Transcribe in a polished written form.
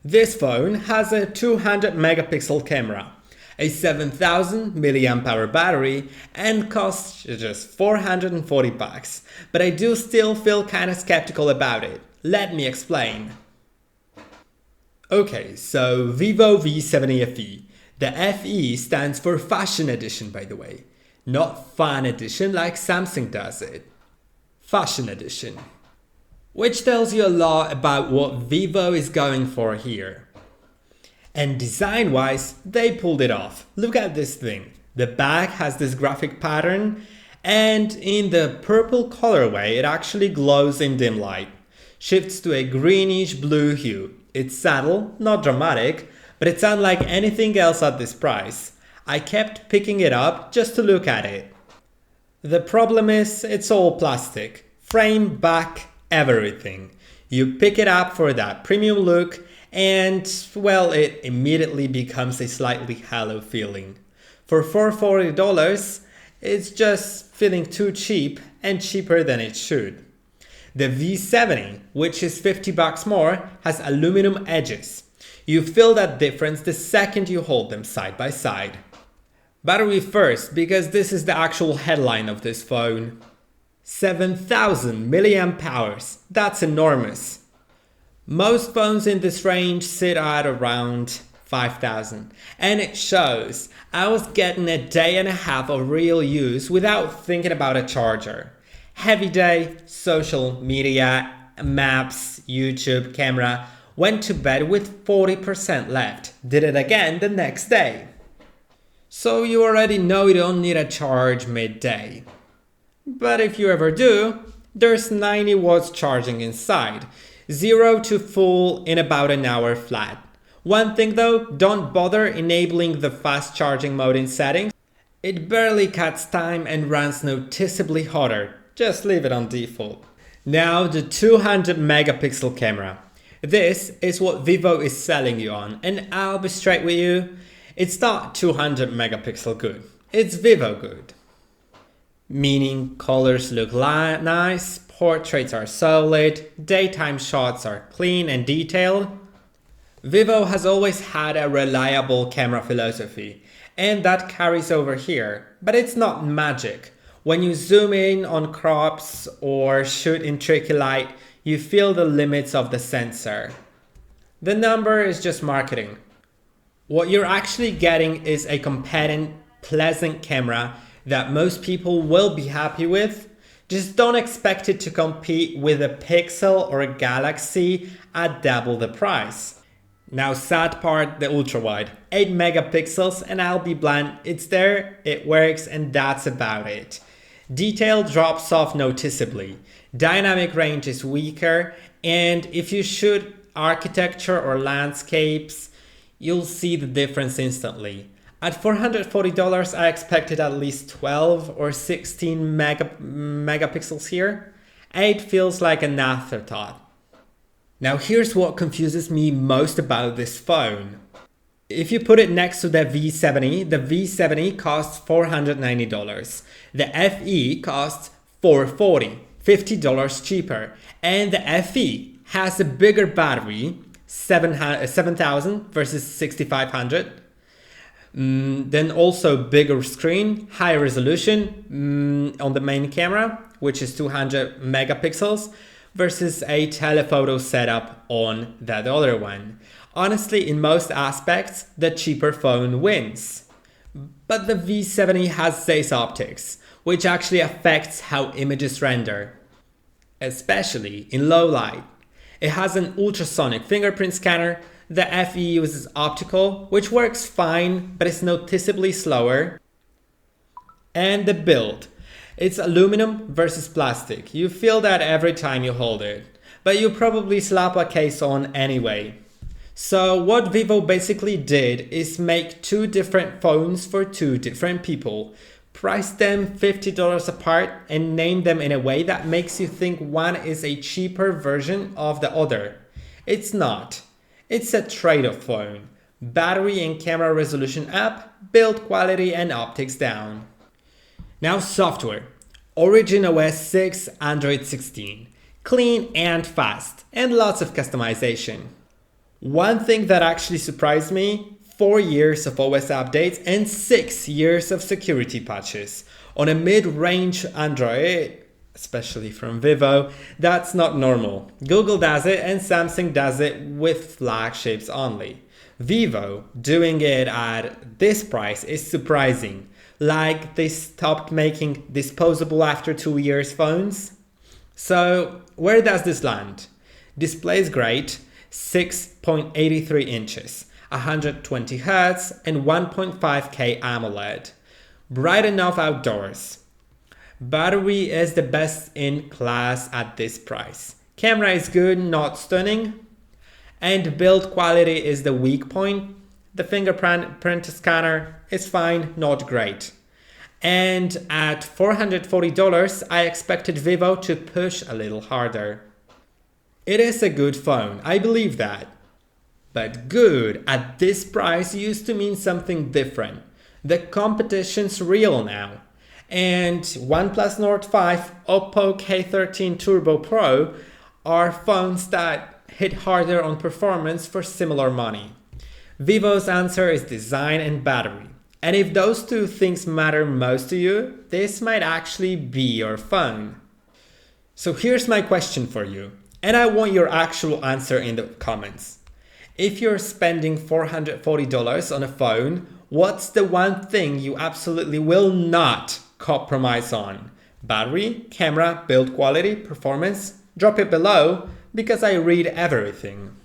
This phone has a 200 megapixel camera, a 7000 mAh battery, and costs just 440 bucks. But I do still feel kinda skeptical about it. Let me explain. Okay, so VIVO V70 FE. The FE stands for Fashion Edition, by the way. Not Fun Edition like Samsung does it. Fashion Edition. Which tells you a lot about what Vivo is going for here. And design-wise, they pulled it off. Look at this thing. The back has this graphic pattern, and in the purple colorway, it actually glows in dim light. Shifts to a greenish blue hue. It's subtle, not dramatic, but it's unlike anything else at this price. I kept picking it up just to look at it. The problem is, it's all plastic. Frame, back, everything. You pick it up for that premium look and, well, it immediately becomes a slightly hollow feeling. For $440, it's just feeling too cheap and cheaper than it should. The V70, which is 50 bucks more, has aluminum edges. You feel that difference the second you hold them side by side. Battery first, because this is the actual headline of this phone. 7000 mAh, that's enormous. Most phones in this range sit at around 5000, and it shows. I was getting a day and a half of real use without thinking about a charger. Heavy day, social media, maps, YouTube, camera, went to bed with 40% left, did it again the next day. So you already know you don't need a charge midday. But if you ever do, there's 90 watts charging inside, 0 to full in about an hour flat. One thing though, don't bother enabling the fast charging mode in settings. It barely cuts time and runs noticeably hotter. Just leave it on default. Now the 200 megapixel camera. This is what Vivo is selling you on, and I'll be straight with you. It's not 200 megapixel good. It's Vivo good. Meaning colors look nice, portraits are solid, daytime shots are clean and detailed. Vivo has always had a reliable camera philosophy, and that carries over here, but it's not magic. When you zoom in on crops or shoot in tricky light, you feel the limits of the sensor. The number is just marketing. What you're actually getting is a competent, pleasant camera that most people will be happy with. Just don't expect it to compete with a Pixel or a Galaxy at double the price. Now sad part, the ultrawide, 8 megapixels, and I'll be blunt, it's there, it works, and that's about it. Detail drops off noticeably, dynamic range is weaker, and if you shoot architecture or landscapes, you'll see the difference instantly. At $440, I expected at least 12 or 16 megapixels here. 8 feels like an afterthought. Now here's what confuses me most about this phone. If you put it next to the V70 costs $490. The FE costs $440, $50 cheaper. And the FE has a bigger battery, 7000 versus 6500. Then also bigger screen, higher resolution on the main camera, which is 200 megapixels, versus a telephoto setup on that other one. Honestly, in most aspects, the cheaper phone wins. But the V70 has Zeiss optics, which actually affects how images render, especially in low light. It has an ultrasonic fingerprint scanner. The FE uses optical, which works fine, but is noticeably slower. And the build. It's aluminum versus plastic. You feel that every time you hold it, but you probably slap a case on anyway. So what Vivo basically did is make two different phones for two different people, price them $50 apart, and name them in a way that makes you think one is a cheaper version of the other. It's not. It's a trade-off phone. Battery and camera resolution up, build quality and optics down. Now software. Origin OS 6, Android 16. Clean and fast, and lots of customization. One thing that actually surprised me, 4 years of OS updates and 6 years of security patches. On a mid-range Android, especially from Vivo, that's not normal. Google does it and Samsung does it with flagships only. Vivo doing it at this price is surprising. Like they stopped making disposable after 2 years phones. So where does this land? Display is great, 6.83 inches, 120 Hz and 1.5K AMOLED. Bright enough outdoors. Battery is the best in class at this price. Camera is good, not stunning. And build quality is the weak point. The fingerprint scanner is fine, not great. And at $440, I expected Vivo to push a little harder. It is a good phone, I believe that. But good at this price used to mean something different. The competition's real now. And OnePlus Nord 5, Oppo K13 Turbo Pro are phones that hit harder on performance for similar money. Vivo's answer is design and battery. And if those two things matter most to you, this might actually be your phone. So here's my question for you, and I want your actual answer in the comments. If you're spending $440 on a phone, what's the one thing you absolutely will not compromise on? Battery, camera, build quality, performance? Drop it below because I read everything.